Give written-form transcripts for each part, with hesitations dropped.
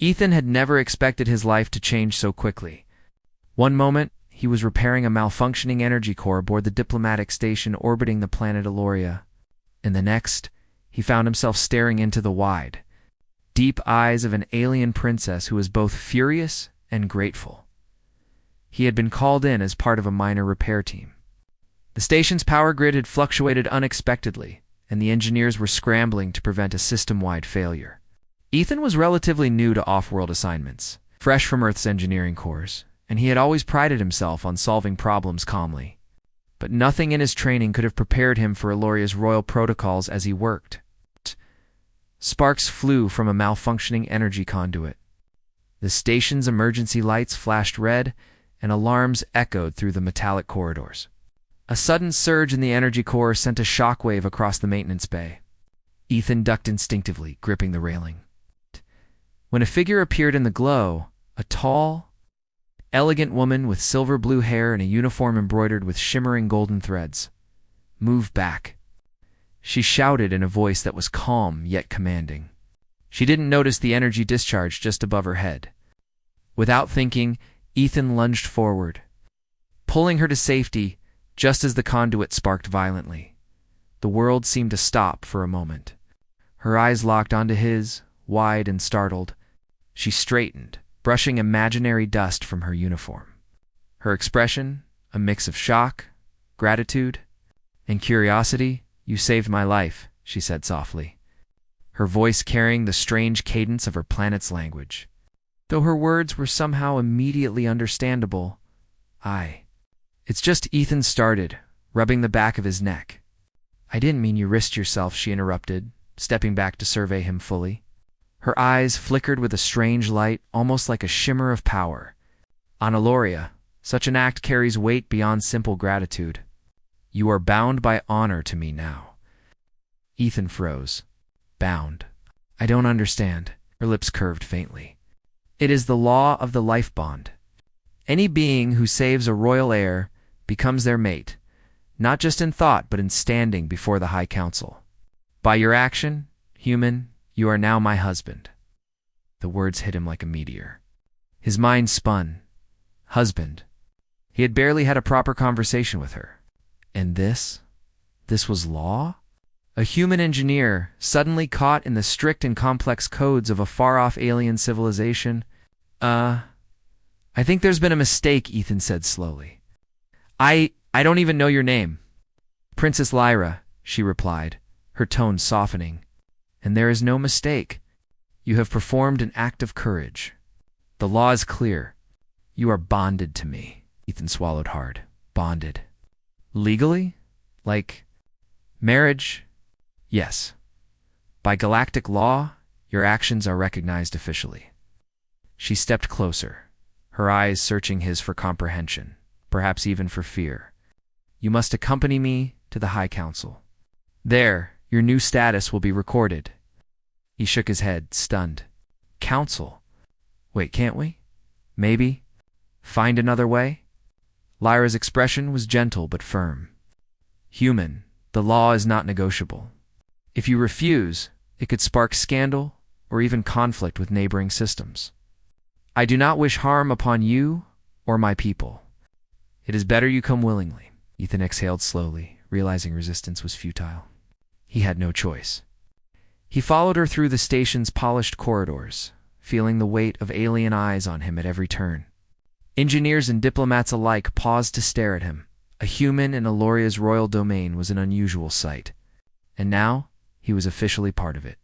Ethan had never expected his life to change so quickly. One moment, he was repairing a malfunctioning energy core aboard the diplomatic station orbiting the planet Eloria. In the next, he found himself staring into the wide, deep eyes of an alien princess who was both furious and grateful. He had been called in as part of a minor repair team. The station's power grid had fluctuated unexpectedly, and the engineers were scrambling to prevent a system-wide failure. Ethan was relatively new to off-world assignments, fresh from Earth's engineering corps, and he had always prided himself on solving problems calmly. But nothing in his training could have prepared him for Eloria's royal protocols as he worked. Sparks flew from a malfunctioning energy conduit. The station's emergency lights flashed red, and alarms echoed through the metallic corridors. A sudden surge in the energy core sent a shockwave across the maintenance bay. Ethan ducked instinctively, gripping the railing. When a figure appeared in the glow, a tall, elegant woman with silver blue hair and a uniform embroidered with shimmering golden threads. "Move back," she shouted in a voice that was calm yet commanding. She didn't notice the energy discharge just above her head. Without thinking, Ethan lunged forward, pulling her to safety just as the conduit sparked violently. The world seemed to stop for a moment. Her eyes locked onto his, wide and startled. She straightened, brushing imaginary dust from her uniform. Her expression, a mix of shock, gratitude, and curiosity. "You saved my life," she said softly, her voice carrying the strange cadence of her planet's language. Though her words were somehow immediately understandable, It's just Ethan started, rubbing the back of his neck. "I didn't mean you risked yourself," she interrupted, stepping back to survey him fully. Her eyes flickered with a strange light, almost like a shimmer of power. On Eloria, such an act carries weight beyond simple gratitude. "You are bound by honor to me now." Ethan froze. "Bound? I don't understand." Her lips curved faintly. "It is the law of the life bond. Any being who saves a royal heir becomes their mate, not just in thought but in standing before the High Council. By your action, human, you are now my husband." The words hit him like a meteor. His mind spun. Husband. He had barely had a proper conversation with her. And this was law? A human engineer, suddenly caught in the strict and complex codes of a far-off alien civilization? I think there's been a mistake," Ethan said slowly. I don't even know your name." "Princess Lyra," she replied, her tone softening. "And there is no mistake. You have performed an act of courage. The law is clear. You are bonded to me." Ethan swallowed hard. Bonded. Legally? Like marriage? Yes. By galactic law, your actions are recognized officially. She stepped closer, her eyes searching his for comprehension, perhaps even for fear. "You must accompany me to the High Council. There, your new status will be recorded." He shook his head, stunned. "Council? Wait, can't we? Maybe find another way?" Lyra's expression was gentle but firm. "Human, the law is not negotiable. If you refuse, it could spark scandal or even conflict with neighboring systems. I do not wish harm upon you or my people. It is better you come willingly." Ethan exhaled slowly, realizing resistance was futile. He had no choice. He followed her through the station's polished corridors, feeling the weight of alien eyes on him at every turn. Engineers and diplomats alike paused to stare at him. A human in Eloria's royal domain was an unusual sight, and now he was officially part of it.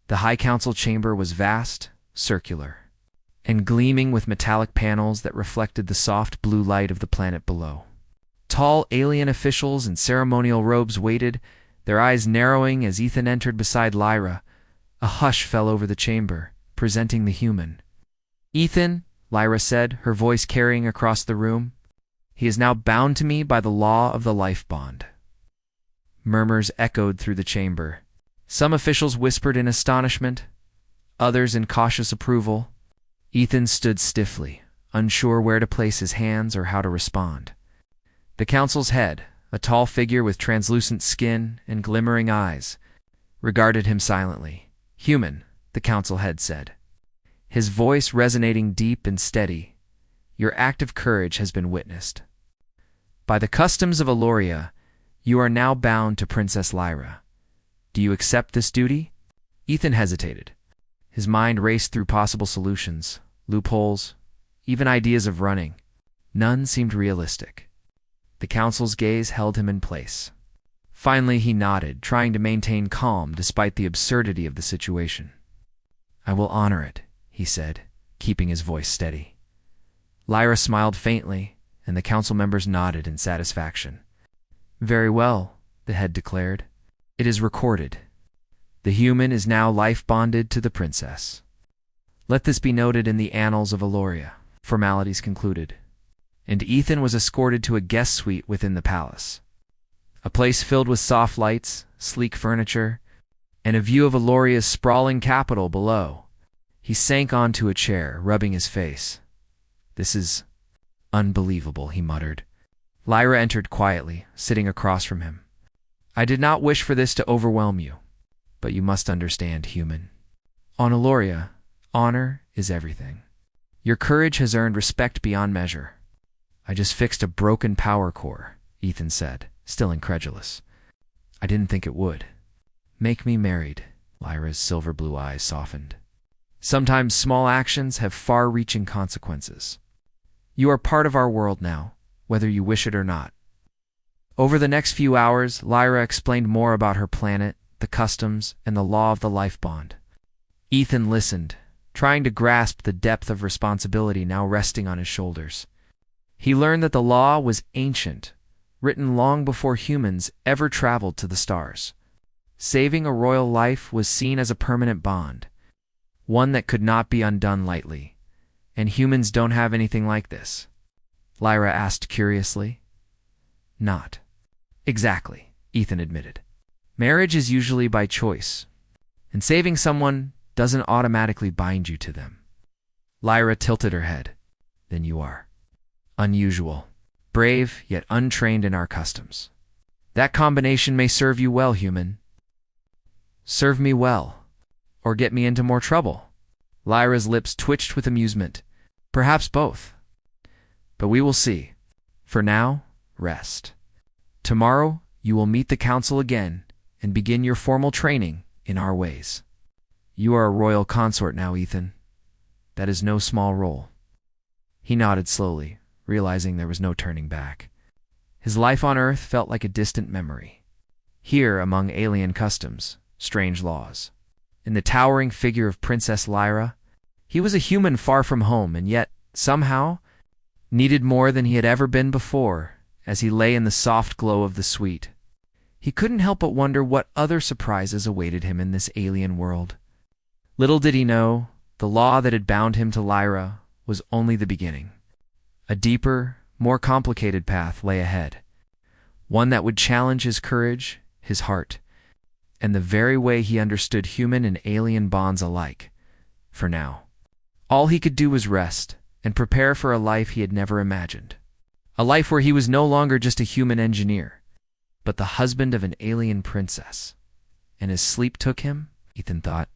The High Council chamber was vast, circular, and gleaming with metallic panels that reflected the soft blue light of the planet below. Tall alien officials in ceremonial robes waited, their eyes narrowing as Ethan entered beside Lyra. A hush fell over the chamber, presenting the human. "Ethan," Lyra said, her voice carrying across the room, "he is now bound to me by the law of the life bond." Murmurs echoed through the chamber. Some officials whispered in astonishment, others in cautious approval. Ethan stood stiffly, unsure where to place his hands or how to respond. The council's head, a tall figure with translucent skin and glimmering eyes, regarded him silently. "Human," the council head said. his voice resonating deep and steady. "Your act of courage has been witnessed. By the customs of Eloria, you are now bound to Princess Lyra. Do you accept this duty?" Ethan hesitated. His mind raced through possible solutions, loopholes, even ideas of running. None seemed realistic. The council's gaze held him in place. Finally, he nodded, trying to maintain calm despite the absurdity of the situation. "I will honor it," he said, keeping his voice steady. Lyra smiled faintly, and the council members nodded in satisfaction. "Very well," the head declared. "It is recorded. The human is now life-bonded to the princess. Let this be noted in the annals of Eloria." Formalities concluded, and Ethan was escorted to a guest suite within the palace. A place filled with soft lights, sleek furniture, and a view of Eloria's sprawling capital below. He sank onto a chair, rubbing his face. "This is unbelievable," he muttered. Lyra entered quietly, sitting across from him. "I did not wish for this to overwhelm you, but you must understand, human. On Eloria, honor is everything. Your courage has earned respect beyond measure." "I just fixed a broken power core," Ethan said, still incredulous. "I didn't think it would." "Make me married." Lyra's silver blue eyes softened. "Sometimes small actions have far-reaching consequences. You are part of our world now, whether you wish it or not." Over the next few hours, Lyra explained more about her planet, the customs, and the law of the life bond. Ethan listened, trying to grasp the depth of responsibility now resting on his shoulders. He learned that the law was ancient, written long before humans ever traveled to the stars. Saving a royal life was seen as a permanent bond, one that could not be undone lightly, and humans don't have anything like this. Lyra asked curiously. "Not exactly," Ethan admitted. "Marriage is usually by choice, and saving someone doesn't automatically bind you to them." Lyra tilted her head. "Then you are unusual, brave yet untrained in our customs. That combination may serve you well, human." "Serve me well, or get me into more trouble?" Lyra's lips twitched with amusement. "Perhaps both. But we will see. For now, rest. Tomorrow, you will meet the council again and begin your formal training in our ways. You are a royal consort now, Ethan. That is no small role." He nodded slowly, realizing there was no turning back. His life on Earth felt like a distant memory. Here, among alien customs, strange laws, in the towering figure of Princess Lyra, he was a human far from home and yet, somehow, needed more than he had ever been before as he lay in the soft glow of the suite. He couldn't help but wonder what other surprises awaited him in this alien world. Little did he know, the law that had bound him to Lyra was only the beginning. A deeper, more complicated path lay ahead, one that would challenge his courage, his heart, and the very way he understood human and alien bonds alike. For now, all he could do was rest and prepare for a life he had never imagined. A life where he was no longer just a human engineer, but the husband of an alien princess. And as sleep took him, Ethan thought,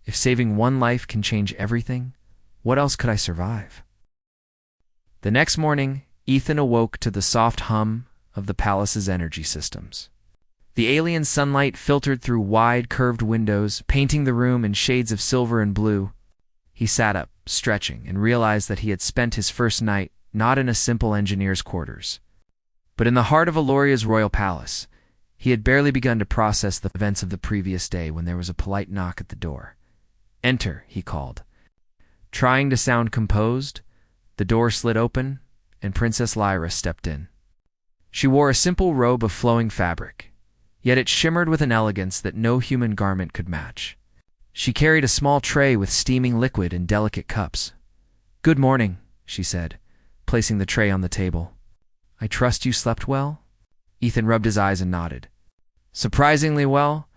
if saving one life can change everything, what else could I survive? The next morning, Ethan awoke to the soft hum of the palace's energy systems. The alien sunlight filtered through wide, curved windows, painting the room in shades of silver and blue. He sat up, stretching, and realized that he had spent his first night not in a simple engineer's quarters, but in the heart of Eloria's royal palace. He had barely begun to process the events of the previous day when there was a polite knock at the door. "Enter," he called. Trying to sound composed, the door slid open, and Princess Lyra stepped in. She wore a simple robe of flowing fabric, yet it shimmered with an elegance that no human garment could match. She carried a small tray with steaming liquid in delicate cups. "Good morning," she said, placing the tray on the table. "I trust you slept well?" Ethan rubbed his eyes and nodded. "Surprisingly well.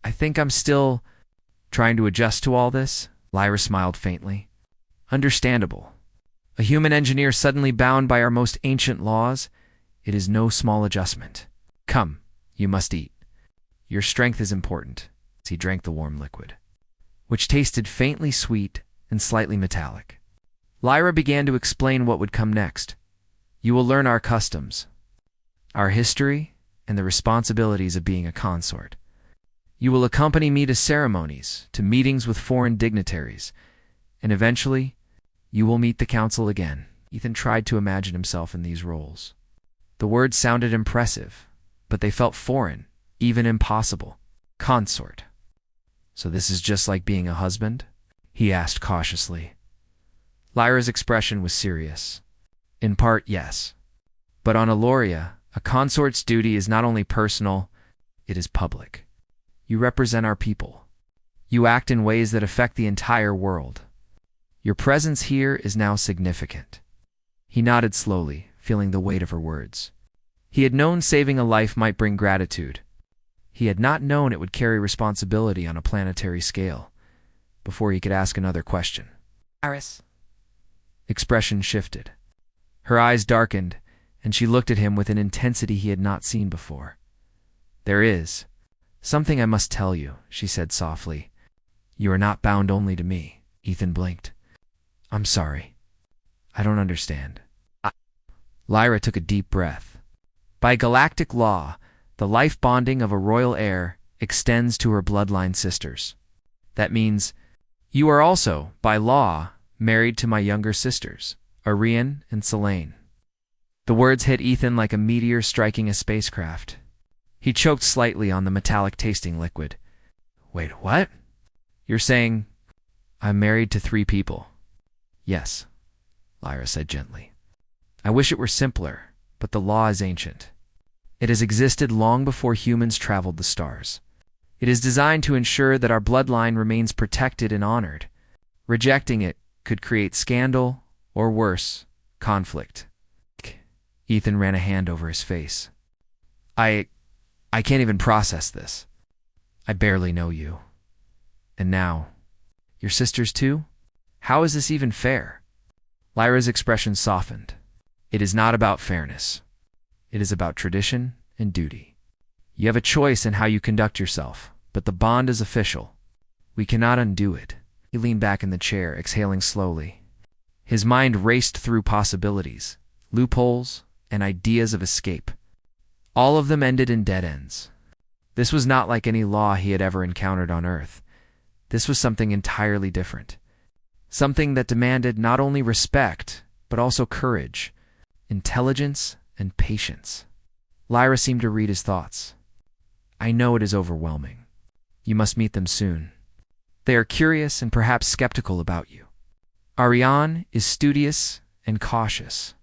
I think I'm still trying to adjust to all this." Lyra smiled faintly. "Understandable. A human engineer suddenly bound by our most ancient laws, it is no small adjustment. Come, you must eat. Your strength is important." He drank the warm liquid, which tasted faintly sweet and slightly metallic. Lyra began to explain what would come next. You will learn our customs, our history, and the responsibilities of being a consort. You will accompany me to ceremonies, to meetings with foreign dignitaries, and eventually, you will meet the council again. Ethan tried to imagine himself in these roles. The words sounded impressive, but they felt foreign, even impossible. Consort. So this is just like being a husband? He asked cautiously. Lyra's expression was serious. In part, yes. But on Eloria, a consort's duty is not only personal, it is public. You represent our people. You act in ways that affect the entire world. Your presence here is now significant. He nodded slowly, feeling the weight of her words. He had known saving a life might bring gratitude. He had not known it would carry responsibility on a planetary scale. Before he could ask another question. Iris. Expression shifted. Her eyes darkened, and she looked at him with an intensity he had not seen before. There is something I must tell you, she said softly. You are not bound only to me. Ethan blinked. I'm sorry. I don't understand. Lyra took a deep breath. By galactic law, the life bonding of a royal heir extends to her bloodline sisters. That means you are also, by law, married to my younger sisters, Arian and Selene. The words hit Ethan like a meteor striking a spacecraft. He choked slightly on the metallic-tasting liquid. Wait, what? You're saying I'm married to 3 people? Yes, Lyra said gently. I wish it were simpler, but the law is ancient. It has existed long before humans traveled the stars. It is designed to ensure that our bloodline remains protected and honored. Rejecting it could create scandal, or worse, conflict. Ethan ran a hand over his face. I can't even process this. I barely know you. And now, your sisters too? How is this even fair? Lyra's expression softened. It is not about fairness. It is about tradition and duty. You have a choice in how you conduct yourself, but the bond is official. We cannot undo it. He leaned back in the chair, exhaling slowly. His mind raced through possibilities, loopholes, and ideas of escape. All of them ended in dead ends. This was not like any law he had ever encountered on Earth. This was something entirely different. Something that demanded not only respect, but also courage, intelligence, and patience. Lyra seemed to read his thoughts. I know it is overwhelming. You must meet them soon. They are curious and perhaps skeptical about you. Ariane is studious and cautious.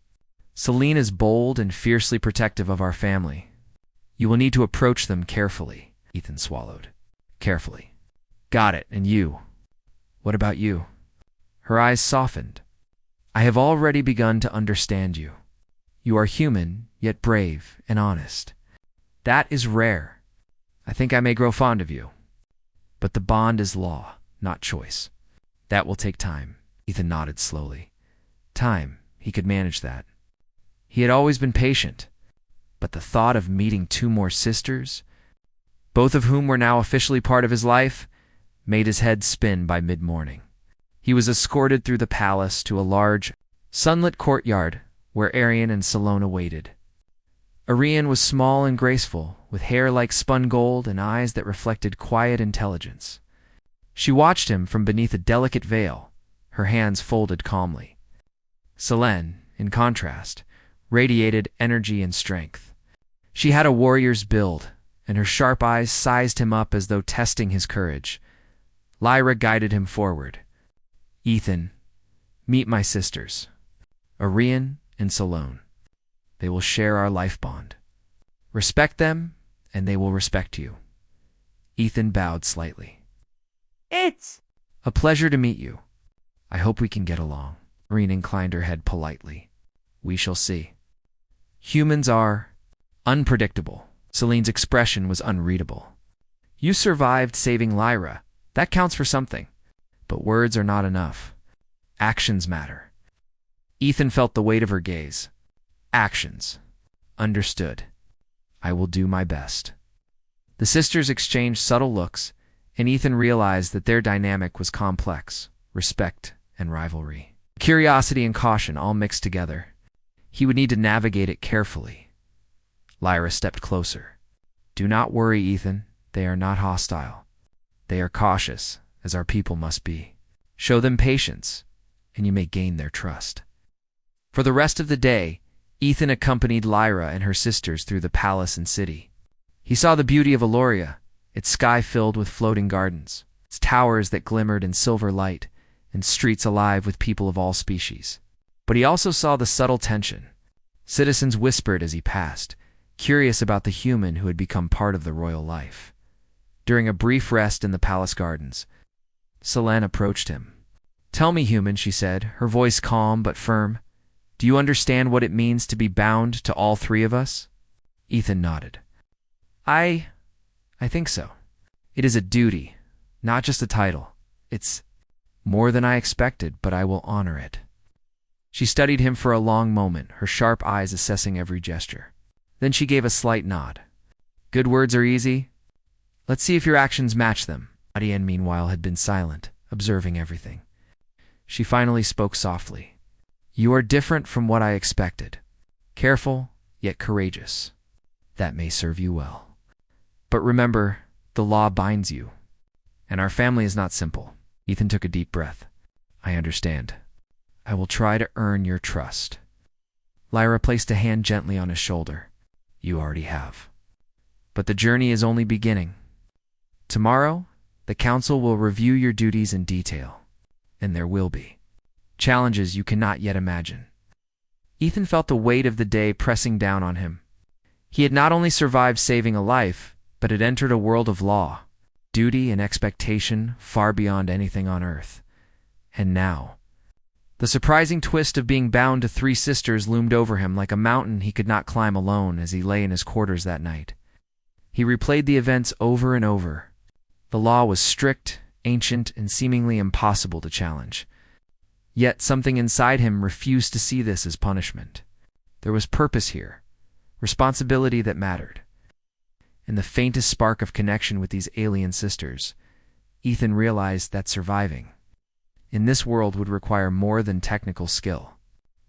Selene is bold and fiercely protective of our family. You will need to approach them carefully. Ethan swallowed. Carefully. Got it. And you? What about you? Her eyes softened. I have already begun to understand you. You are human, yet brave and honest. That is rare. I think I may grow fond of you. But the bond is law, not choice. That will take time. Ethan nodded slowly. Time. He could manage that. He had always been patient. But the thought of meeting 2 more sisters, both of whom were now officially part of his life, made his head spin by mid-morning. He was escorted through the palace to a large, sunlit courtyard where Arian and Selene awaited. Arian was small and graceful, with hair like spun gold and eyes that reflected quiet intelligence. She watched him from beneath a delicate veil, her hands folded calmly. Selene, in contrast, radiated energy and strength. She had a warrior's build, and her sharp eyes sized him up as though testing his courage. Lyra guided him forward. Ethan, meet my sisters, Arian and Selene. They will share our life bond. Respect them, and they will respect you. Ethan bowed slightly. It's a pleasure to meet you. I hope we can get along. Arian inclined her head politely. We shall see. Humans are unpredictable. Selene's expression was unreadable. You survived saving Lyra. That counts for something. But words are not enough. Actions matter. Ethan felt the weight of her gaze. Actions. Understood. I will do my best. The sisters exchanged subtle looks, and Ethan realized that their dynamic was complex. Respect and rivalry. Curiosity and caution all mixed together. He would need to navigate it carefully. Lyra stepped closer. "Do not worry, Ethan. They are not hostile. They are cautious, as our people must be. Show them patience, and you may gain their trust." For the rest of the day, Ethan accompanied Lyra and her sisters through the palace and city. He saw the beauty of Eloria, its sky filled with floating gardens, its towers that glimmered in silver light, and streets alive with people of all species. But he also saw the subtle tension. Citizens whispered as he passed, curious about the human who had become part of the royal life. During a brief rest in the palace gardens, Selene approached him. "Tell me, human," she said, her voice calm but firm. "Do you understand what it means to be bound to all three of us?" Ethan nodded. I think so. It is a duty, not just a title. It's more than I expected, but I will honor it." She studied him for a long moment, her sharp eyes assessing every gesture. Then she gave a slight nod. "Good words are easy. Let's see if your actions match them." Adiane, meanwhile, had been silent, observing everything. She finally spoke softly. "You are different from what I expected. Careful, yet courageous. That may serve you well. But remember, the law binds you. And our family is not simple." Ethan took a deep breath. "I understand. I will try to earn your trust." Lyra placed a hand gently on his shoulder. "You already have. But the journey is only beginning. Tomorrow, the council will review your duties in detail. And there will be challenges you cannot yet imagine." Ethan felt the weight of the day pressing down on him. He had not only survived saving a life, but had entered a world of law, duty, and expectation far beyond anything on earth. And now, the surprising twist of being bound to three sisters loomed over him like a mountain he could not climb alone as he lay in his quarters that night. He replayed the events over and over. The law was strict, ancient, and seemingly impossible to challenge. Yet something inside him refused to see this as punishment. There was purpose here, responsibility that mattered. In the faintest spark of connection with these alien sisters, Ethan realized that surviving in this world would require more than technical skill.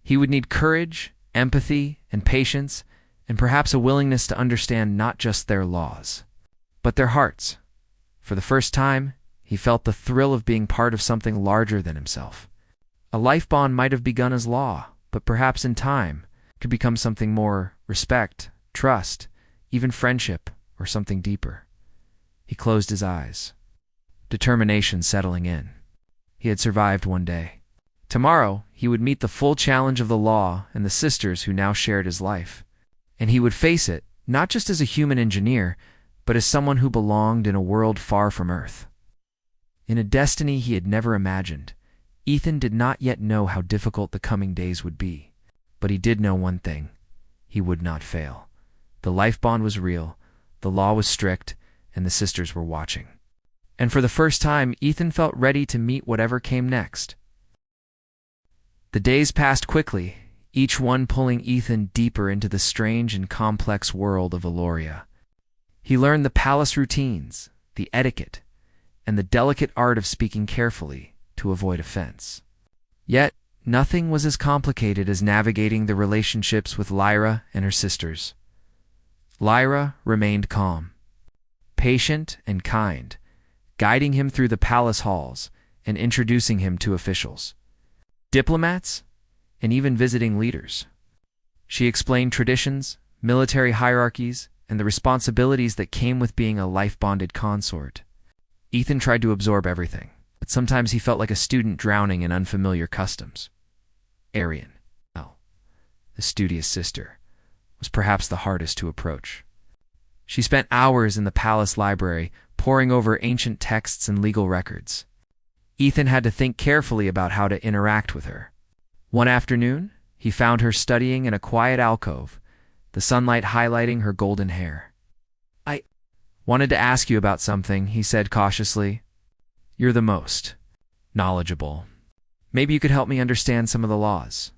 He would need courage, empathy, and patience, and perhaps a willingness to understand not just their laws, but their hearts. For the first time, he felt the thrill of being part of something larger than himself. A life bond might have begun as law, but perhaps in time could become something more: respect, trust, even friendship, or something deeper. He closed his eyes, determination settling in. He had survived one day. Tomorrow, he would meet the full challenge of the law and the sisters who now shared his life. And he would face it, not just as a human engineer, but as someone who belonged in a world far from Earth. In a destiny he had never imagined, Ethan did not yet know how difficult the coming days would be. But he did know one thing: he would not fail. The life bond was real, the law was strict, and the sisters were watching. And for the first time, Ethan felt ready to meet whatever came next. The days passed quickly, each one pulling Ethan deeper into the strange and complex world of Eloria. He learned the palace routines, the etiquette, and the delicate art of speaking carefully to avoid offense. Yet, nothing was as complicated as navigating the relationships with Lyra and her sisters. Lyra remained calm, patient and kind, guiding him through the palace halls and introducing him to officials, diplomats, and even visiting leaders. She explained traditions, military hierarchies, and the responsibilities that came with being a life-bonded consort. Ethan tried to absorb everything, but sometimes he felt like a student drowning in unfamiliar customs. Arian, the studious sister, was perhaps the hardest to approach. She spent hours in the palace library, poring over ancient texts and legal records. Ethan had to think carefully about how to interact with her. One afternoon, he found her studying in a quiet alcove, the sunlight highlighting her golden hair. "I wanted to ask you about something," he said cautiously. "You're the most knowledgeable. Maybe you could help me understand some of the laws."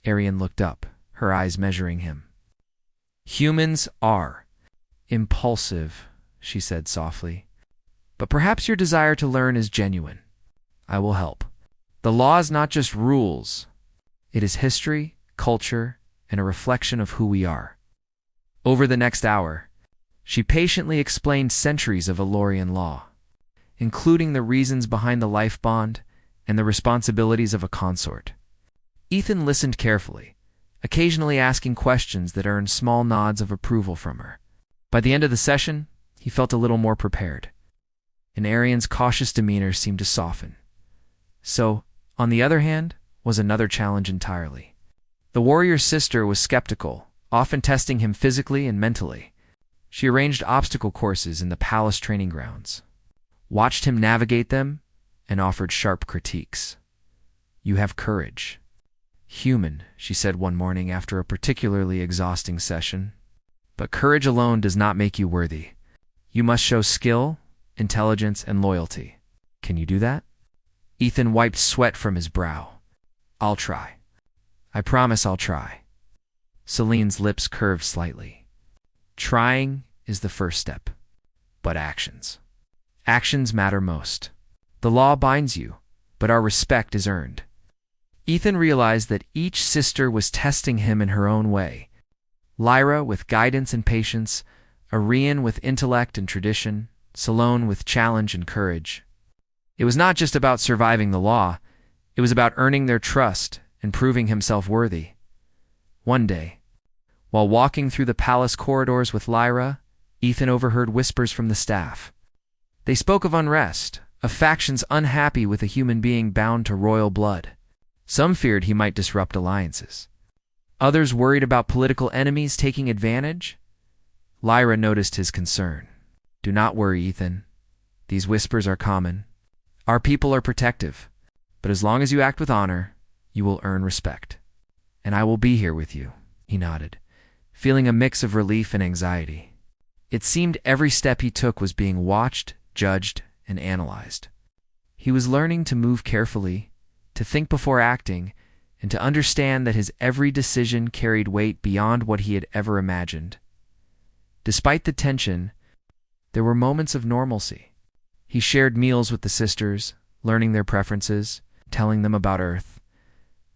Arian looked up, her eyes measuring him. "Humans are impulsive," she said softly. "But perhaps your desire to learn is genuine. I will help. The law is not just rules. It is history, culture, and a reflection of who we are. Over the next hour, she patiently explained centuries of Elorian law, including the reasons behind the life bond and the responsibilities of a consort. Ethan listened carefully, occasionally asking questions that earned small nods of approval from her. By the end of the session, he felt a little more prepared, and Arian's cautious demeanor seemed to soften. So, on the other hand, was another challenge entirely. The warrior's sister was skeptical, often testing him physically and mentally. She arranged obstacle courses in the palace training grounds, watched him navigate them, and offered sharp critiques. "You have courage." "Human," she said one morning after a particularly exhausting session. "But courage alone does not make you worthy. You must show skill, intelligence, and loyalty. Can you do that?" Ethan wiped sweat from his brow. "I'll try. I promise I'll try." Celine's lips curved slightly. Trying is the first step, but actions. Actions matter most. The law binds you, but our respect is earned. Ethan realized that each sister was testing him in her own way. Lyra with guidance and patience, Arian with intellect and tradition, Salone with challenge and courage. It was not just about surviving the law, it was about earning their trust and proving himself worthy. One day, while walking through the palace corridors with Lyra, Ethan overheard whispers from the staff. They spoke of unrest, of factions unhappy with a human being bound to royal blood. Some feared he might disrupt alliances. Others worried about political enemies taking advantage. Lyra noticed his concern. "Do not worry, Ethan. These whispers are common. Our people are protective, but as long as you act with honor, you will earn respect. And I will be here with you," he nodded, feeling a mix of relief and anxiety. It seemed every step he took was being watched, judged, and analyzed. He was learning to move carefully, to think before acting, and to understand that his every decision carried weight beyond what he had ever imagined. Despite the tension, there were moments of normalcy. He shared meals with the sisters, learning their preferences, telling them about Earth.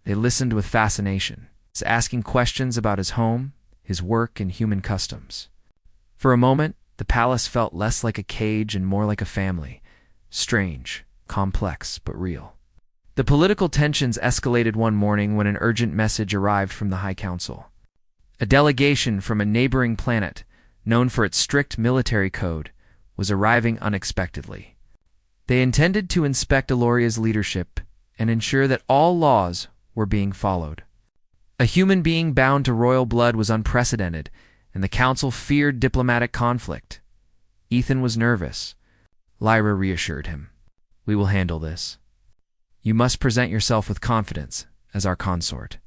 They listened with fascination, asking questions about his home, his work, and human customs. For a moment, the palace felt less like a cage and more like a family. Strange, complex, but real. The political tensions escalated one morning when an urgent message arrived from the High Council. A delegation from a neighboring planet, known for its strict military code, was arriving unexpectedly. They intended to inspect Eloria's leadership and ensure that all laws were being followed. A human being bound to royal blood was unprecedented, and the council feared diplomatic conflict. Ethan was nervous. Lyra reassured him. "We will handle this. You must present yourself with confidence as our consort.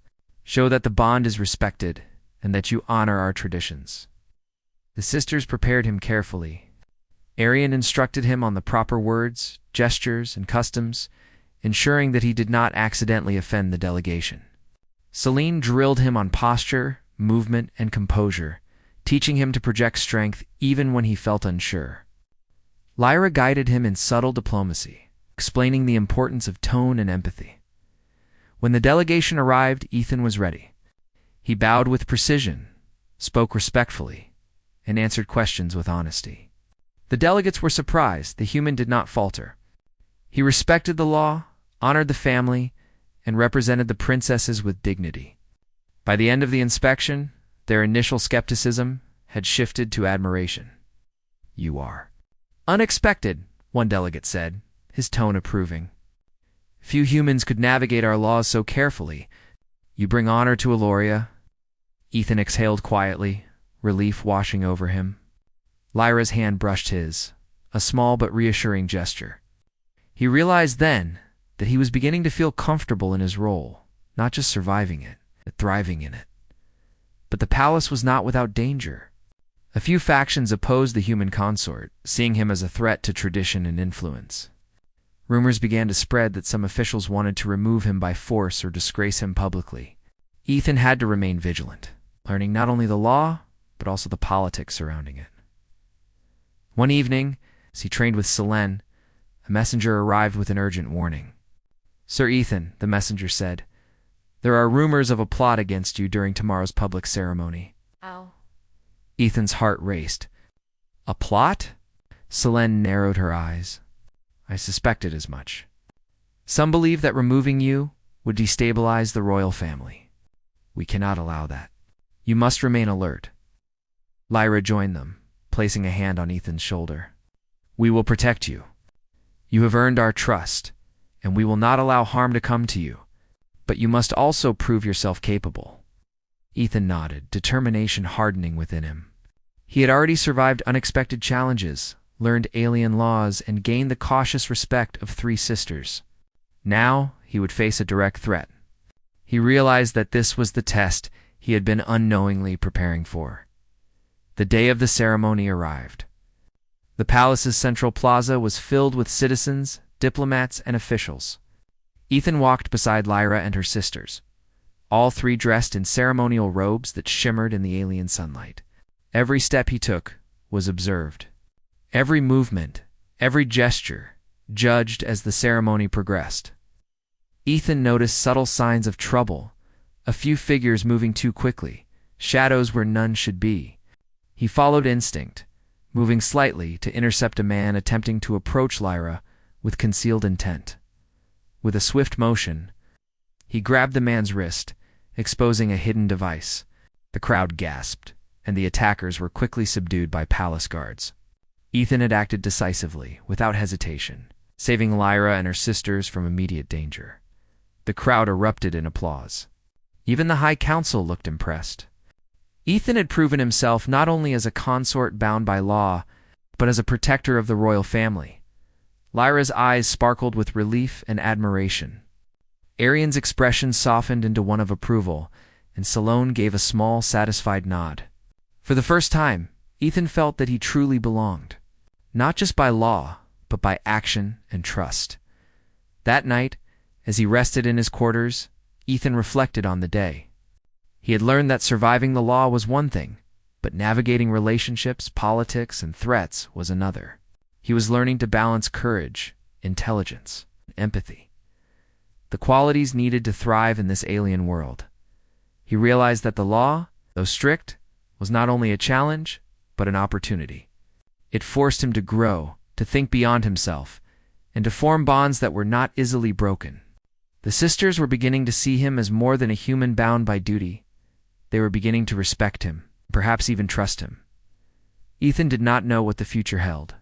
Show that the bond is respected and that you honor our traditions." The sisters prepared him carefully. Arian instructed him on the proper words, gestures, and customs, ensuring that he did not accidentally offend the delegation. Celine drilled him on posture, movement, and composure, teaching him to project strength even when he felt unsure. Lyra guided him in subtle diplomacy, explaining the importance of tone and empathy. When the delegation arrived, Ethan was ready. He bowed with precision, spoke respectfully, and answered questions with honesty. The delegates were surprised the human did not falter. He respected the law, honored the family, and represented the princesses with dignity. By the end of the inspection, their initial skepticism had shifted to admiration. "You are unexpected," one delegate said, his tone approving. "Few humans could navigate our laws so carefully. You bring honor to Eloria." Ethan exhaled quietly, relief washing over him. Lyra's hand brushed his, a small but reassuring gesture. He realized then that he was beginning to feel comfortable in his role, not just surviving it, but thriving in it. But the palace was not without danger. A few factions opposed the human consort, seeing him as a threat to tradition and influence. Rumors began to spread that some officials wanted to remove him by force or disgrace him publicly. Ethan had to remain vigilant, learning not only the law, but also the politics surrounding it. One evening, as he trained with Selene, a messenger arrived with an urgent warning. Sir Ethan, the messenger said, there are rumors of a plot against you during tomorrow's public ceremony. Ow. Ethan's heart raced. A plot? Selene narrowed her eyes. I suspected as much. Some believe that removing you would destabilize the royal family. We cannot allow that. You must remain alert. Lyra joined them, placing a hand on Ethan's shoulder. We will protect you. You have earned our trust, and we will not allow harm to come to you. But you must also prove yourself capable. Ethan nodded, determination hardening within him. He had already survived unexpected challenges, learned alien laws, and gained the cautious respect of three sisters. Now he would face a direct threat. He realized that this was the test he had been unknowingly preparing for. The day of the ceremony arrived. The palace's central plaza was filled with citizens, diplomats, and officials. Ethan walked beside Lyra and her sisters, all three dressed in ceremonial robes that shimmered in the alien sunlight. Every step he took was observed. Every movement, every gesture, judged as the ceremony progressed. Ethan noticed subtle signs of trouble, a few figures moving too quickly, shadows where none should be. He followed instinct, moving slightly to intercept a man attempting to approach Lyra with concealed intent. With a swift motion, he grabbed the man's wrist, exposing a hidden device. The crowd gasped, and the attackers were quickly subdued by palace guards. Ethan had acted decisively, without hesitation, saving Lyra and her sisters from immediate danger. The crowd erupted in applause. Even the High Council looked impressed. Ethan had proven himself not only as a consort bound by law, but as a protector of the royal family. Lyra's eyes sparkled with relief and admiration. Arian's expression softened into one of approval, and Selene gave a small, satisfied nod. For the first time, Ethan felt that he truly belonged, not just by law, but by action and trust. That night, as he rested in his quarters, Ethan reflected on the day. He had learned that surviving the law was one thing, but navigating relationships, politics, and threats was another. He was learning to balance courage, intelligence, and empathy, the qualities needed to thrive in this alien world. He realized that the law, though strict, was not only a challenge, but an opportunity. It forced him to grow, to think beyond himself, and to form bonds that were not easily broken. The sisters were beginning to see him as more than a human bound by duty. They were beginning to respect him, perhaps even trust him. Ethan did not know what the future held.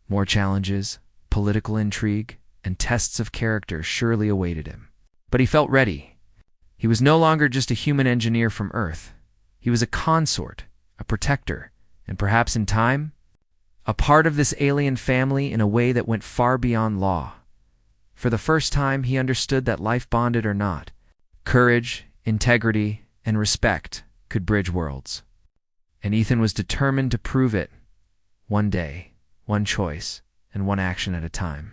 More challenges, political intrigue, and tests of character surely awaited him. But he felt ready. He was no longer just a human engineer from Earth. He was a consort, a protector, and perhaps in time, a part of this alien family in a way that went far beyond law. For the first time, he understood that life, bonded or not, courage, integrity, and respect could bridge worlds. And Ethan was determined to prove it, one day, one choice, and one action at a time.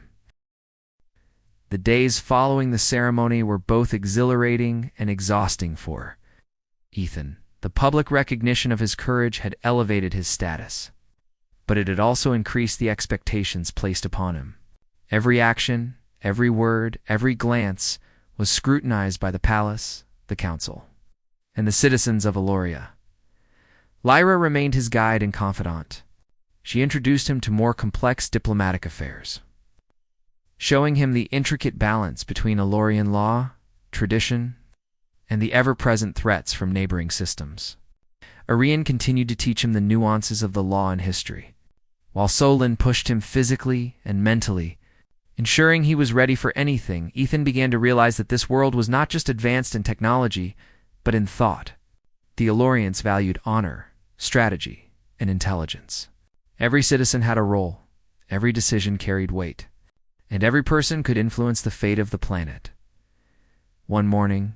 The days following the ceremony were both exhilarating and exhausting for Ethan. The public recognition of his courage had elevated his status, but it had also increased the expectations placed upon him. Every action, every word, every glance was scrutinized by the palace, the council, and the citizens of Eloria. Lyra remained his guide and confidant. She introduced him to more complex diplomatic affairs, showing him the intricate balance between Elorian law, tradition, and the ever-present threats from neighboring systems. Arian continued to teach him the nuances of the law and history, while Solon pushed him physically and mentally, ensuring he was ready for anything. Ethan began to realize that this world was not just advanced in technology, but in thought. The Elorians valued honor, strategy, and intelligence. Every citizen had a role, every decision carried weight, and every person could influence the fate of the planet. One morning,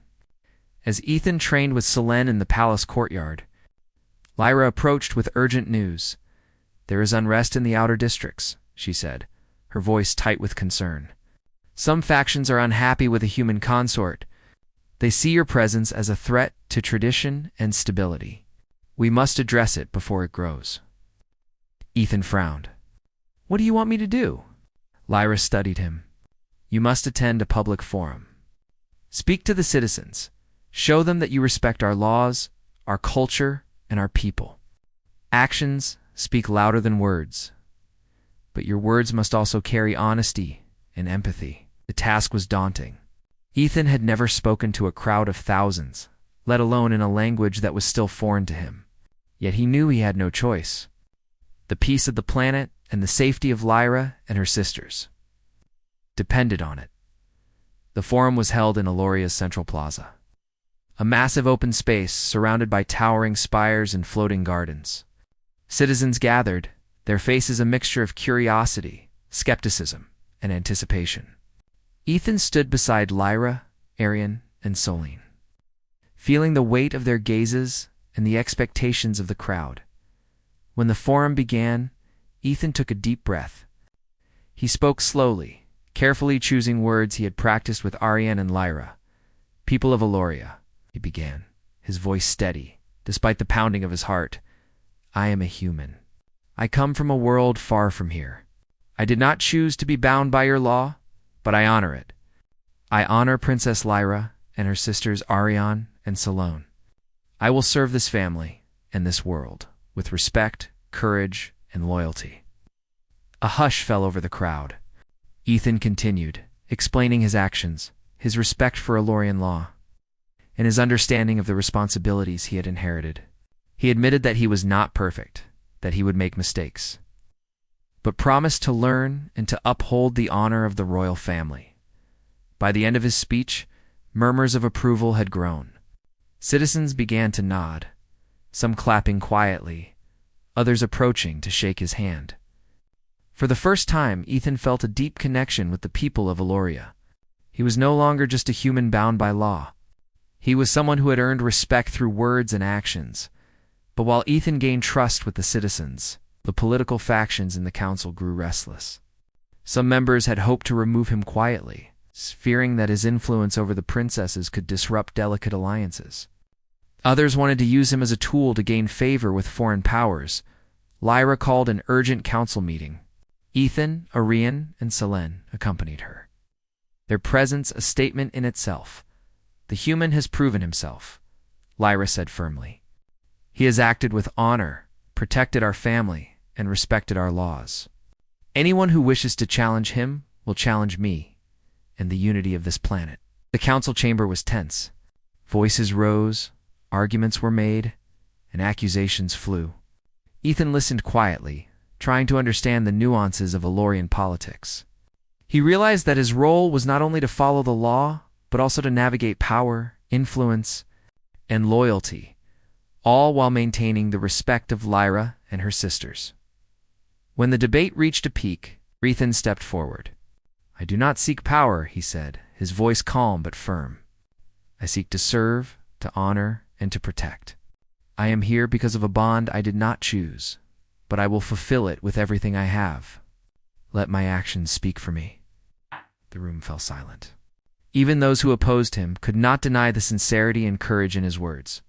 as Ethan trained with Selene in the palace courtyard, Lyra approached with urgent news. There is unrest in the outer districts, she said, her voice tight with concern. Some factions are unhappy with a human consort. They see your presence as a threat to tradition and stability. We must address it before it grows. Ethan frowned. What do you want me to do? Lyra studied him. You must attend a public forum. Speak to the citizens. Show them that you respect our laws, our culture, and our people. Actions speak louder than words, but your words must also carry honesty and empathy. The task was daunting. Ethan had never spoken to a crowd of thousands, let alone in a language that was still foreign to him. Yet he knew he had no choice. The peace of the planet and the safety of Lyra and her sisters depended on it. The forum was held in Aloria's central plaza, a massive open space surrounded by towering spires and floating gardens. Citizens gathered, their faces a mixture of curiosity, skepticism, and anticipation. Ethan stood beside Lyra, Arian, and Solene, feeling the weight of their gazes and the expectations of the crowd. When the forum began, Ethan took a deep breath. He spoke slowly, carefully choosing words he had practiced with Arian and Lyra. "People of Aloria," he began, his voice steady, despite the pounding of his heart. "I am a human. I come from a world far from here. I did not choose to be bound by your law, but I honor it. I honor Princess Lyra and her sisters Arian and Solone. I will serve this family and this world with respect, courage, and loyalty." A hush fell over the crowd. Ethan continued, explaining his actions, his respect for Alorian law, and his understanding of the responsibilities he had inherited. He admitted that he was not perfect, that he would make mistakes, but promised to learn and to uphold the honor of the royal family. By the end of his speech, murmurs of approval had grown. Citizens began to nod, some clapping quietly, others approaching to shake his hand. For the first time, Ethan felt a deep connection with the people of Aloria. He was no longer just a human bound by law. He was someone who had earned respect through words and actions. But while Ethan gained trust with the citizens, the political factions in the council grew restless. Some members had hoped to remove him quietly, fearing that his influence over the princesses could disrupt delicate alliances. Others wanted to use him as a tool to gain favor with foreign powers. Lyra called an urgent council meeting. Ethan, Arian, and Selene accompanied her, their presence a statement in itself. "The human has proven himself," Lyra said firmly. "He has acted with honor, protected our family, and respected our laws. Anyone who wishes to challenge him will challenge me and the unity of this planet." The council chamber was tense. Voices rose, arguments were made, and accusations flew. Ethan listened quietly, trying to understand the nuances of Alorian politics. He realized that his role was not only to follow the law, but also to navigate power, influence, and loyalty, all while maintaining the respect of Lyra and her sisters. When the debate reached a peak, Ethan stepped forward. "I do not seek power," he said, his voice calm but firm. "I seek to serve, to honor, and to protect. I am here because of a bond I did not choose, but I will fulfill it with everything I have. Let my actions speak for me." The room fell silent. Even those who opposed him could not deny the sincerity and courage in his words.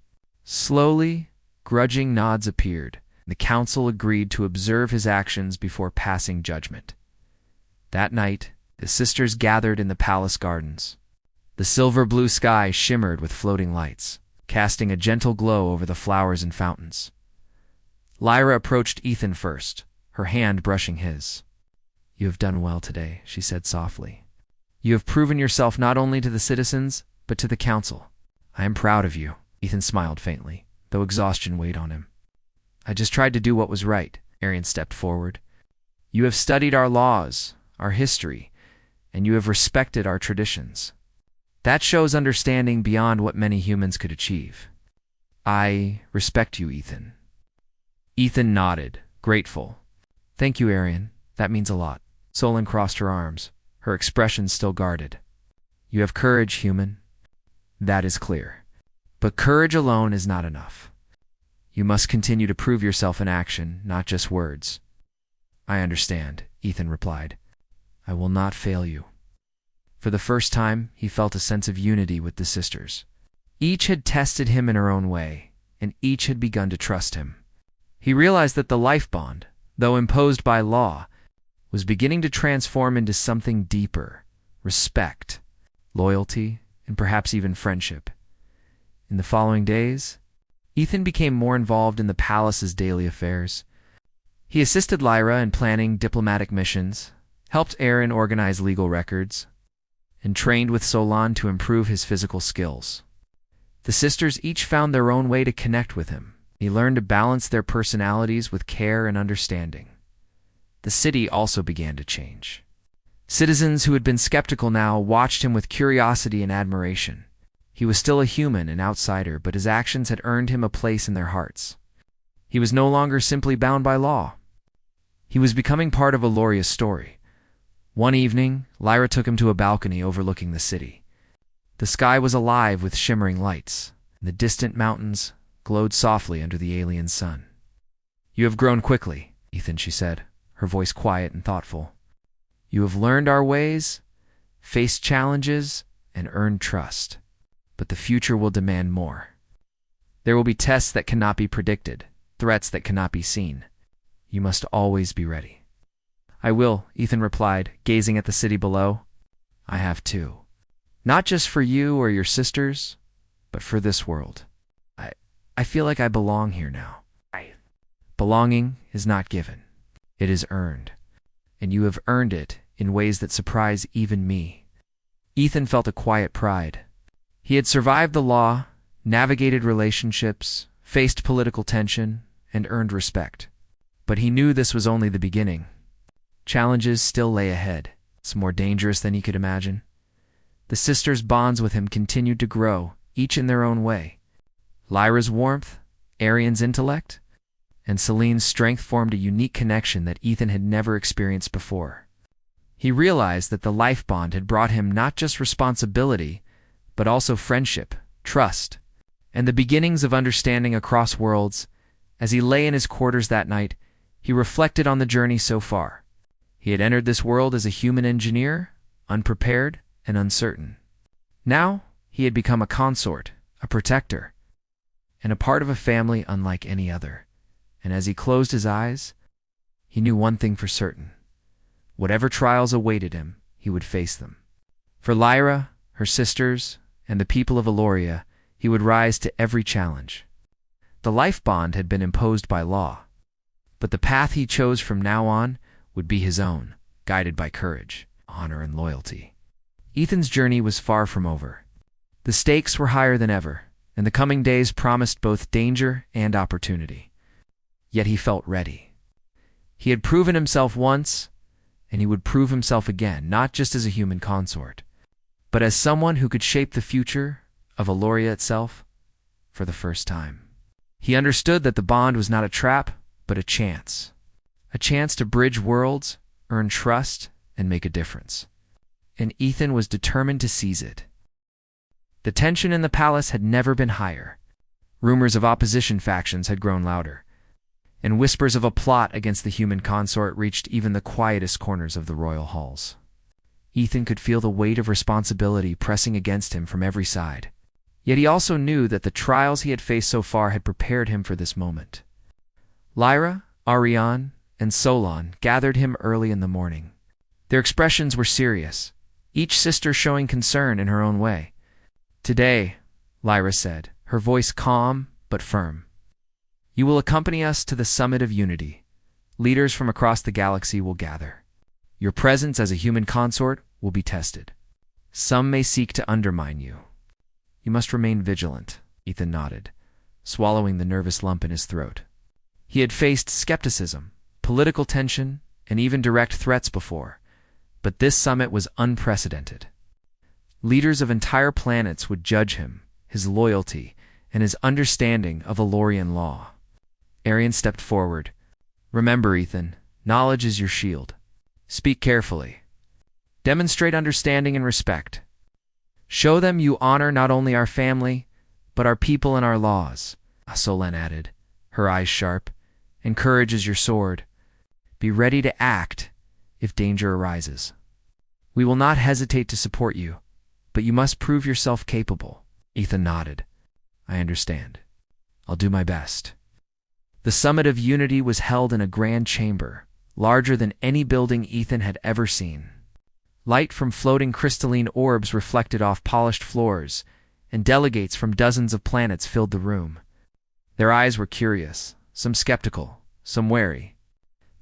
Slowly, grudging nods appeared. The council agreed to observe his actions before passing judgment. That night, the sisters gathered in the palace gardens. The silver-blue sky shimmered with floating lights, casting a gentle glow over the flowers and fountains. Lyra approached Ethan first, her hand brushing his. "You have done well today," she said softly. "You have proven yourself not only to the citizens, but to the council. I am proud of you." Ethan smiled faintly, though exhaustion weighed on him. "I just tried to do what was right." Arian stepped forward. "You have studied our laws, our history, and you have respected our traditions. That shows understanding beyond what many humans could achieve. I respect you, Ethan." Ethan nodded, grateful. "Thank you, Arian. That means a lot." Solon crossed her arms, her expression still guarded. "You have courage, human. That is clear. But courage alone is not enough. You must continue to prove yourself in action, not just words." "I understand," Ethan replied. "I will not fail you." For the first time, he felt a sense of unity with the sisters. Each had tested him in her own way, and each had begun to trust him. He realized that the life bond, though imposed by law, was beginning to transform into something deeper, respect, loyalty, and perhaps even friendship. In the following days, Ethan became more involved in the palace's daily affairs. He assisted Lyra in planning diplomatic missions, helped Aaron organize legal records, and trained with Solon to improve his physical skills. The sisters each found their own way to connect with him. He learned to balance their personalities with care and understanding. The city also began to change. Citizens who had been skeptical now watched him with curiosity and admiration. He was still a human, an outsider, but his actions had earned him a place in their hearts. He was no longer simply bound by law. He was becoming part of Aloria's story. One evening, Lyra took him to a balcony overlooking the city. The sky was alive with shimmering lights, and the distant mountains glowed softly under the alien sun. "You have grown quickly, Ethan," she said, her voice quiet and thoughtful. "You have learned our ways, faced challenges, and earned trust. But the future will demand more. There will be tests that cannot be predicted, threats that cannot be seen. You must always be ready." "I will," Ethan replied, gazing at the city below. "I have too. Not just for you or your sisters, but for this world. I feel like I belong here now." Belonging is not given. It is earned. And you have earned it in ways that surprise even me. Ethan felt a quiet pride. He had survived the law, navigated relationships, faced political tension, and earned respect. But he knew this was only the beginning. Challenges still lay ahead, some more dangerous than he could imagine. The sisters' bonds with him continued to grow, each in their own way. Lyra's warmth, Arian's intellect, and Celine's strength formed a unique connection that Ethan had never experienced before. He realized that the life bond had brought him not just responsibility, but also friendship, trust, and the beginnings of understanding across worlds. As he lay in his quarters that night, he reflected on the journey so far. He had entered this world as a human engineer, unprepared and uncertain. Now, he had become a consort, a protector, and a part of a family unlike any other. And as he closed his eyes, he knew one thing for certain. Whatever trials awaited him, he would face them. For Lyra, her sisters, and the people of Aloria, he would rise to every challenge. The life bond had been imposed by law, but the path he chose from now on would be his own, guided by courage, honor, and loyalty. Ethan's journey was far from over. The stakes were higher than ever, and the coming days promised both danger and opportunity. Yet he felt ready. He had proven himself once, and he would prove himself again, not just as a human consort, but as someone who could shape the future of Aloria itself for the first time. He understood that the bond was not a trap, but a chance to bridge worlds, earn trust, and make a difference. And Ethan was determined to seize it. The tension in the palace had never been higher. Rumors of opposition factions had grown louder, and whispers of a plot against the human consort reached even the quietest corners of the royal halls. Ethan could feel the weight of responsibility pressing against him from every side. Yet he also knew that the trials he had faced so far had prepared him for this moment. Lyra, Ariane, and Solon gathered him early in the morning. Their expressions were serious, each sister showing concern in her own way. "Today," Lyra said, her voice calm but firm, "you will accompany us to the Summit of Unity. Leaders from across the galaxy will gather. Your presence as a human consort will be tested. Some may seek to undermine you. You must remain vigilant." Ethan nodded, swallowing the nervous lump in his throat. He had faced skepticism, political tension, and even direct threats before, but this summit was unprecedented. Leaders of entire planets would judge him, his loyalty, and his understanding of Alorian law. Arian stepped forward. "Remember, Ethan, knowledge is your shield. Speak carefully. Demonstrate understanding and respect. Show them you honor not only our family, but our people and our laws," Solon added, her eyes sharp. "And courage is your sword. Be ready to act if danger arises. We will not hesitate to support you, but you must prove yourself capable." Ethan nodded. "I understand. I'll do my best." The Summit of Unity was held in a grand chamber, larger than any building Ethan had ever seen. Light from floating crystalline orbs reflected off polished floors, and delegates from dozens of planets filled the room. Their eyes were curious, some skeptical, some wary.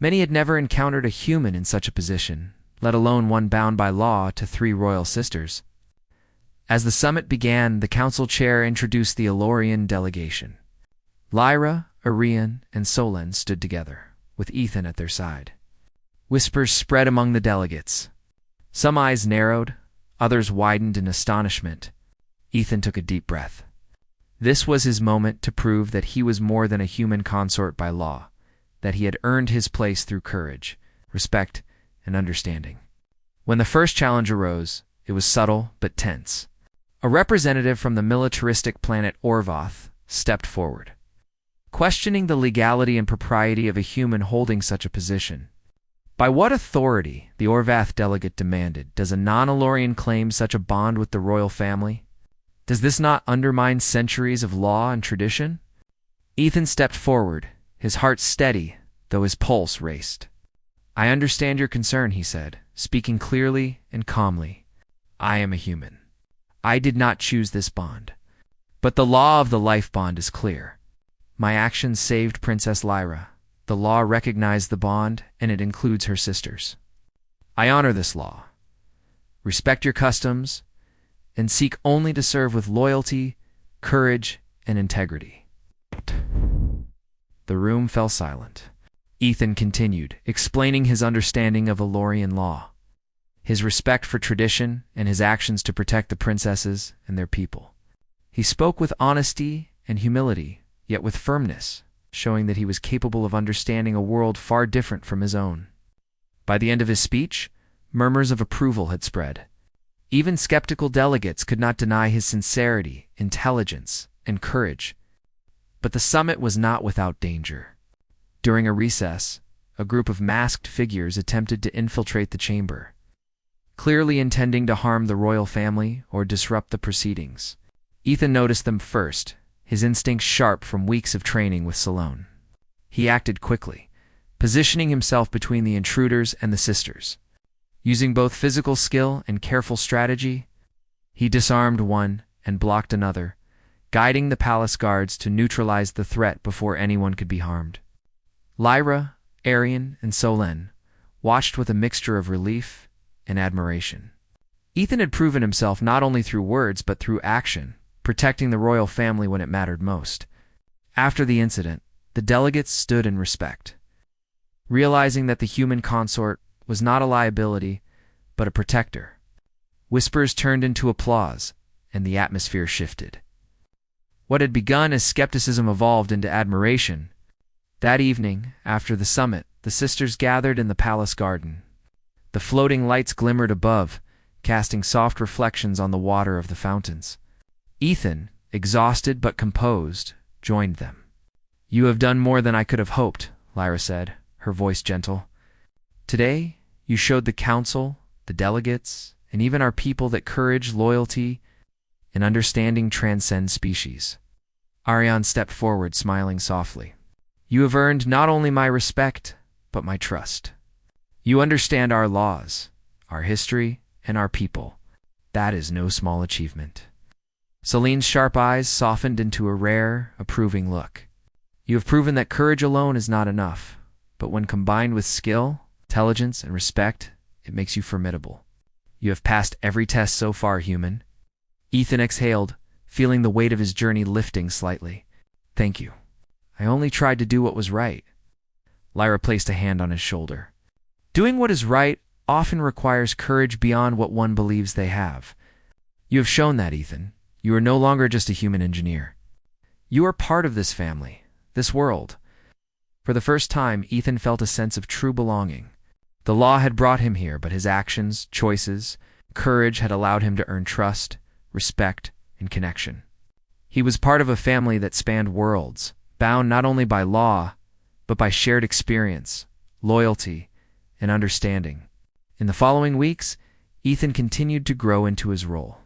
Many had never encountered a human in such a position, let alone one bound by law to 3 royal sisters. As the summit began, the council chair introduced the Elorian delegation. Lyra, Arian, and Solen stood together, with Ethan at their side. Whispers spread among the delegates. Some eyes narrowed, others widened in astonishment. Ethan took a deep breath. This was his moment to prove that he was more than a human consort by law, that he had earned his place through courage, respect, and understanding. When the first challenge arose, it was subtle but tense. A representative from the militaristic planet Orvoth stepped forward, questioning the legality and propriety of a human holding such a position. By what authority, the Orvath delegate demanded, does a non-Elorian claim such a bond with the royal family? Does this not undermine centuries of law and tradition? Ethan stepped forward, his heart steady, though his pulse raced. I understand your concern, he said, speaking clearly and calmly. I am a human. I did not choose this bond. But the law of the life bond is clear. My actions saved Princess Lyra. The law recognized the bond, and it includes her sisters. I honor this law. Respect your customs, and seek only to serve with loyalty, courage, and integrity. The room fell silent. Ethan continued, explaining his understanding of Elorian law, his respect for tradition, and his actions to protect the princesses and their people. He spoke with honesty and humility, yet with firmness, showing that he was capable of understanding a world far different from his own. By the end of his speech, murmurs of approval had spread. Even skeptical delegates could not deny his sincerity, intelligence, and courage. But the summit was not without danger. During a recess, a group of masked figures attempted to infiltrate the chamber, clearly intending to harm the royal family or disrupt the proceedings. Ethan noticed them first, his instincts sharp from weeks of training with Salone. He acted quickly, positioning himself between the intruders and the sisters. Using both physical skill and careful strategy, he disarmed one and blocked another, guiding the palace guards to neutralize the threat before anyone could be harmed. Lyra, Arian, and Solen watched with a mixture of relief and admiration. Ethan had proven himself not only through words but through action, protecting the royal family when it mattered most. After the incident, the delegates stood in respect, realizing that the human consort was not a liability, but a protector. Whispers turned into applause, and the atmosphere shifted. What had begun as skepticism evolved into admiration. That evening, after the summit, the sisters gathered in the palace garden. The floating lights glimmered above, casting soft reflections on the water of the fountains. Ethan, exhausted but composed, joined them. You have done more than I could have hoped, Lyra said, her voice gentle. Today, you showed the council, the delegates, and even our people that courage, loyalty, and understanding transcend species. Ariane stepped forward, smiling softly. You have earned not only my respect, but my trust. You understand our laws, our history, and our people. That is no small achievement. Celine's sharp eyes softened into a rare, approving look. You have proven that courage alone is not enough, but when combined with skill, intelligence, and respect, it makes you formidable. You have passed every test so far, human. Ethan exhaled, feeling the weight of his journey lifting slightly. Thank you. I only tried to do what was right. Lyra placed a hand on his shoulder. Doing what is right often requires courage beyond what one believes they have. You have shown that, Ethan. You are no longer just a human engineer. You are part of this family, this world. For the first time, Ethan felt a sense of true belonging. The law had brought him here, but his actions, choices, courage had allowed him to earn trust, respect, and connection. He was part of a family that spanned worlds, bound not only by law, but by shared experience, loyalty, and understanding. In the following weeks, Ethan continued to grow into his role.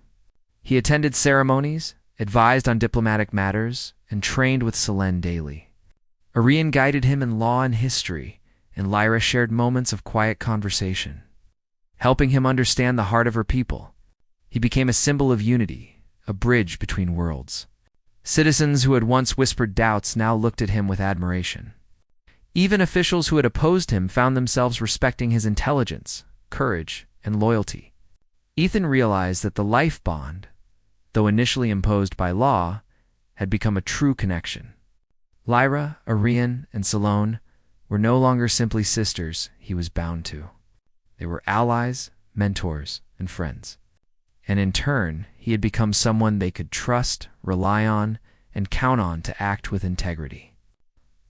He attended ceremonies, advised on diplomatic matters, and trained with Selene daily. Arian guided him in law and history, and Lyra shared moments of quiet conversation. helping him understand the heart of her people. He became a symbol of unity, a bridge between worlds. Citizens who had once whispered doubts now looked at him with admiration. Even officials who had opposed him found themselves respecting his intelligence, courage, and loyalty. Ethan realized that the life bond, though initially imposed by law, had become a true connection. Lyra, Arian, and Salone were no longer simply sisters he was bound to. They were allies, mentors, and friends. And in turn, he had become someone they could trust, rely on, and count on to act with integrity.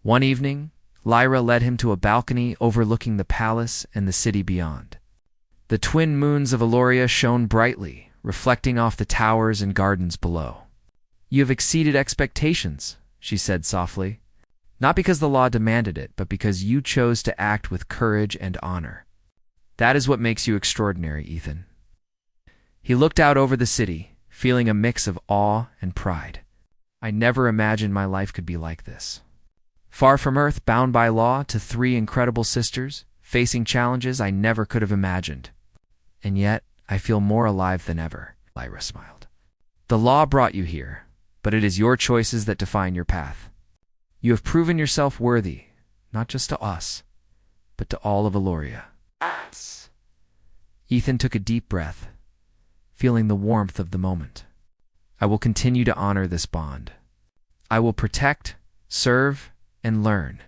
One evening, Lyra led him to a balcony overlooking the palace and the city beyond. The twin moons of Eloria shone brightly, reflecting off the towers and gardens below. "You have exceeded expectations," she said softly. "Not because the law demanded it, but because you chose to act with courage and honor. That is what makes you extraordinary, Ethan." He looked out over the city, feeling a mix of awe and pride. "I never imagined my life could be like this. Far from Earth, bound by law to 3 incredible sisters, facing challenges I never could have imagined. And yet, I feel more alive than ever," Lyra smiled. "The law brought you here, but it is your choices that define your path. You have proven yourself worthy, not just to us, but to all of Eloria." Ethan took a deep breath, feeling the warmth of the moment. "I will continue to honor this bond. I will protect, serve, and learn,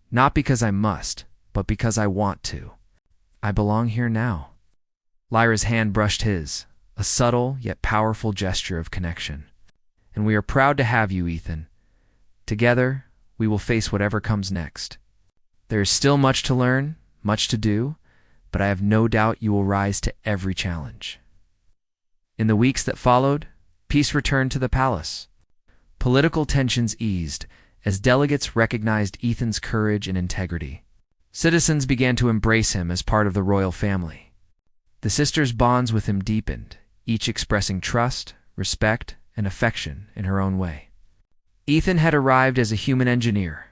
not because I must, but because I want to. I belong here now." Lyra's hand brushed his, a subtle yet powerful gesture of connection. "And we are proud to have you, Ethan. Together, we will face whatever comes next. There is still much to learn, much to do, but I have no doubt you will rise to every challenge." In the weeks that followed, peace returned to the palace. Political tensions eased as delegates recognized Ethan's courage and integrity. Citizens began to embrace him as part of the royal family. The sisters' bonds with him deepened, each expressing trust, respect, and affection in her own way. Ethan had arrived as a human engineer,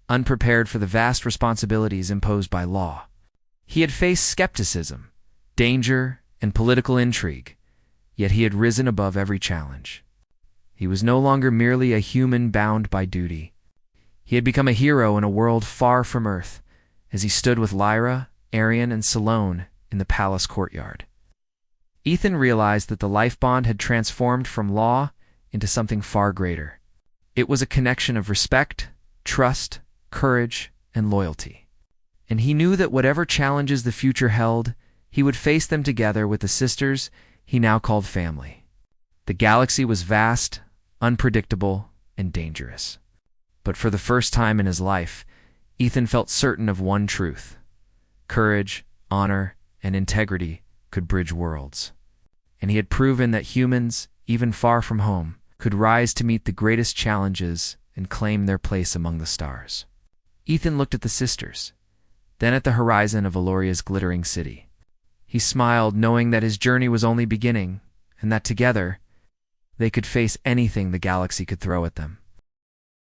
unprepared for the vast responsibilities imposed by law. He had faced skepticism, danger, and political intrigue, yet he had risen above every challenge. He was no longer merely a human bound by duty. He had become a hero in a world far from Earth, as he stood with Lyra, Arian, and Salone in the palace courtyard. Ethan realized that the life bond had transformed from law into something far greater. It was a connection of respect, trust, courage, and loyalty. And he knew that whatever challenges the future held, he would face them together with the sisters he now called family. The galaxy was vast, unpredictable, and dangerous. But for the first time in his life, Ethan felt certain of one truth: courage, honor, and integrity could bridge worlds. And he had proven that humans, even far from home, could rise to meet the greatest challenges and claim their place among the stars. Ethan looked at the sisters, then at the horizon of Eloria's glittering city. He smiled, knowing that his journey was only beginning, and that together, they could face anything the galaxy could throw at them.